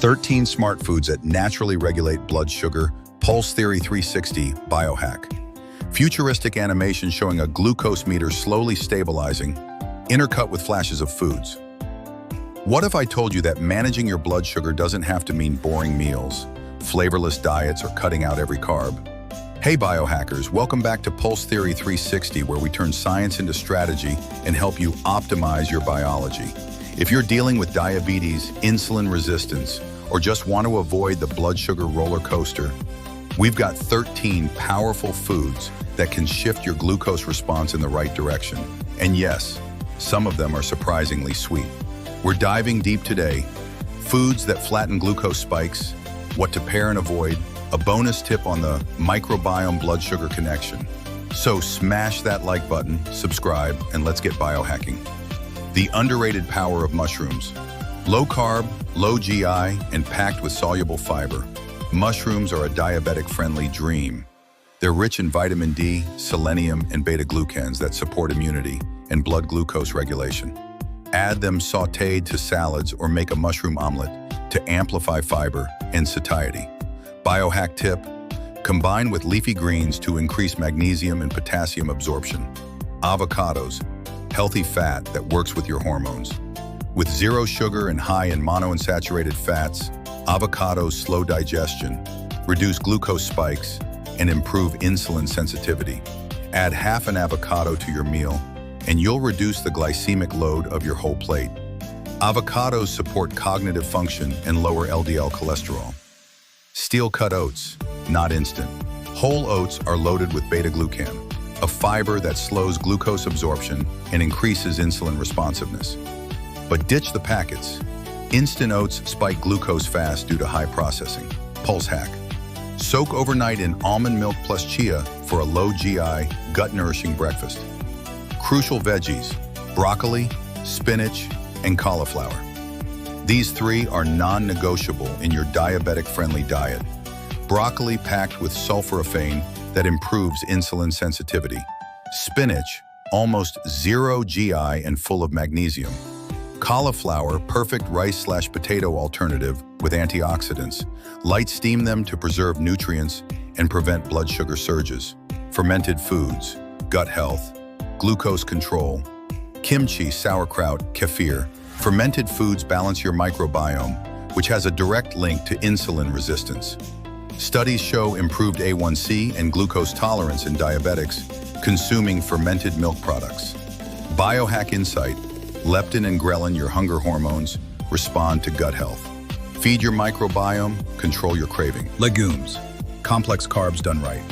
13 smart foods that naturally regulate blood sugar. Pulse Theory 360 Biohack. Futuristic animation showing a glucose meter slowly stabilizing, intercut with flashes of foods. What if I told you that managing your blood sugar doesn't have to mean boring meals, flavorless diets, or cutting out every carb? Hey biohackers, welcome back to Pulse Theory 360, where we turn science into strategy and help you optimize your biology. If you're dealing with diabetes, insulin resistance, or just want to avoid the blood sugar roller coaster, we've got 13 powerful foods that can shift your glucose response in the right direction. And yes, some of them are surprisingly sweet. We're diving deep today. Foods that flatten glucose spikes, what to pair and avoid, a bonus tip on the microbiome blood sugar connection. So smash that like button, subscribe, and let's get biohacking. The underrated power of mushrooms. Low carb, low GI, and packed with soluble fiber. Mushrooms are a diabetic-friendly dream. They're rich in vitamin D, selenium, and beta-glucans that support immunity and blood glucose regulation. Add them sautéed to salads or make a mushroom omelet to amplify fiber and satiety. Biohack tip, combine with leafy greens to increase magnesium and potassium absorption. Avocados, healthy fat that works with your hormones. With zero sugar and high in monounsaturated fats, avocados slow digestion, reduce glucose spikes, and improve insulin sensitivity. Add half an avocado to your meal, and you'll reduce the glycemic load of your whole plate. Avocados support cognitive function and lower LDL cholesterol. Steel-cut oats, not instant. Whole oats are loaded with beta-glucan, a fiber that slows glucose absorption and increases insulin responsiveness. But ditch the packets. Instant oats spike glucose fast due to high processing. Pulse hack. Soak overnight in almond milk plus chia for a low GI, gut-nourishing breakfast. Crucial veggies, broccoli, spinach, and cauliflower. These three are non-negotiable in your diabetic-friendly diet. Broccoli packed with sulforaphane that improves insulin sensitivity. Spinach, almost zero GI and full of magnesium. Cauliflower, perfect rice/potato alternative with antioxidants. Light steam them to preserve nutrients and prevent blood sugar surges. Fermented foods, gut health, glucose control. Kimchi, sauerkraut, kefir. Fermented foods balance your microbiome, which has a direct link to insulin resistance. Studies show improved A1C and glucose tolerance in diabetics consuming fermented milk products. Biohack insight, leptin and ghrelin, your hunger hormones, respond to gut health. Feed your microbiome, control your craving. Legumes, complex carbs done right.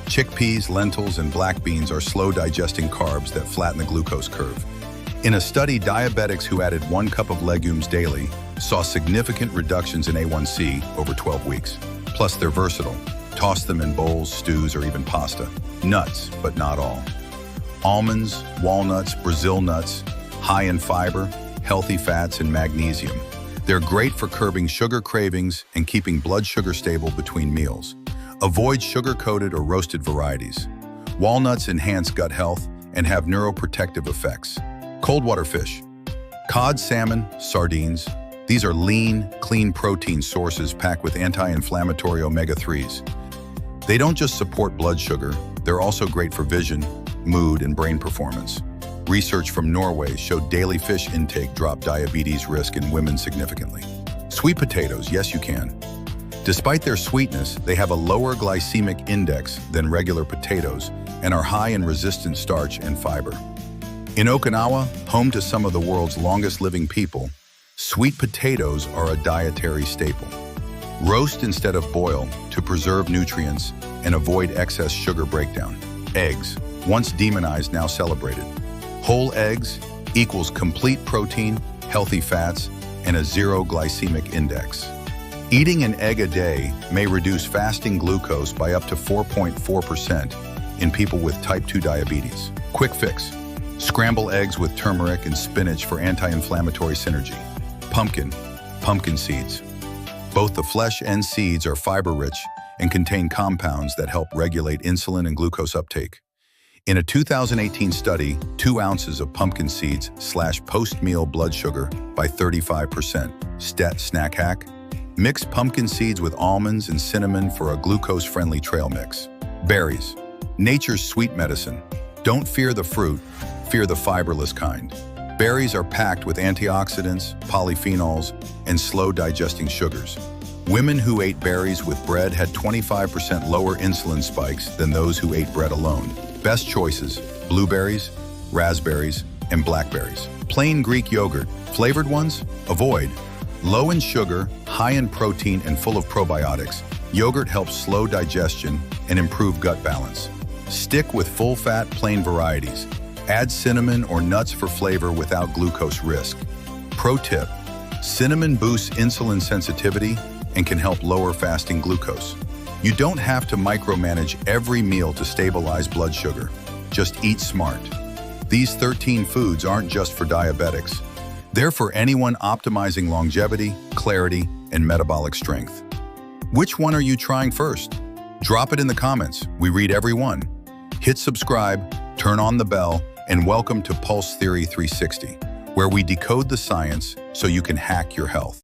Chickpeas, lentils, and black beans are slow-digesting carbs that flatten the glucose curve. In a study, diabetics who added 1 cup of legumes daily saw significant reductions in A1C over 12 weeks. Plus, they're versatile. Toss them in bowls, stews, or even pasta. Nuts, but not all. Almonds, walnuts, Brazil nuts, high in fiber, healthy fats, and magnesium. They're great for curbing sugar cravings and keeping blood sugar stable between meals. Avoid sugar-coated or roasted varieties. Walnuts enhance gut health and have neuroprotective effects. Cold water fish. Cod, salmon, sardines. These are lean, clean protein sources packed with anti-inflammatory omega-3s. They don't just support blood sugar, they're also great for vision, mood, and brain performance. Research from Norway showed daily fish intake dropped diabetes risk in women significantly. Sweet potatoes, yes you can. Despite their sweetness, they have a lower glycemic index than regular potatoes and are high in resistant starch and fiber. In Okinawa, home to some of the world's longest living people, sweet potatoes are a dietary staple. Roast instead of boil to preserve nutrients and avoid excess sugar breakdown. Eggs, once demonized, now celebrated. Whole eggs equals complete protein, healthy fats, and a zero glycemic index. Eating an egg a day may reduce fasting glucose by up to 4.4% in people with type 2 diabetes. Quick fix. Scramble eggs with turmeric and spinach for anti-inflammatory synergy. Pumpkin seeds. Both the flesh and seeds are fiber-rich and contain compounds that help regulate insulin and glucose uptake. In a 2018 study, 2 ounces of pumpkin seeds slashed post-meal blood sugar by 35%. Snack hack. Mix pumpkin seeds with almonds and cinnamon for a glucose-friendly trail mix. Berries. Nature's sweet medicine. Don't fear the fruit, fear the fiberless kind. Berries are packed with antioxidants, polyphenols, and slow-digesting sugars. Women who ate berries with bread had 25% lower insulin spikes than those who ate bread alone. Best choices: blueberries, raspberries, and blackberries. Plain Greek yogurt. Flavored ones? Avoid. Low in sugar, high in protein, and full of probiotics, yogurt helps slow digestion and improve gut balance. Stick with full-fat, plain varieties. Add cinnamon or nuts for flavor without glucose risk. Pro tip: cinnamon boosts insulin sensitivity and can help lower fasting glucose. You don't have to micromanage every meal to stabilize blood sugar. Just eat smart. These 13 foods aren't just for diabetics. They're for anyone optimizing longevity, clarity, and metabolic strength. Which one are you trying first? Drop it in the comments. We read every one. Hit subscribe, turn on the bell, and welcome to Pulse Theory 360, where we decode the science so you can hack your health.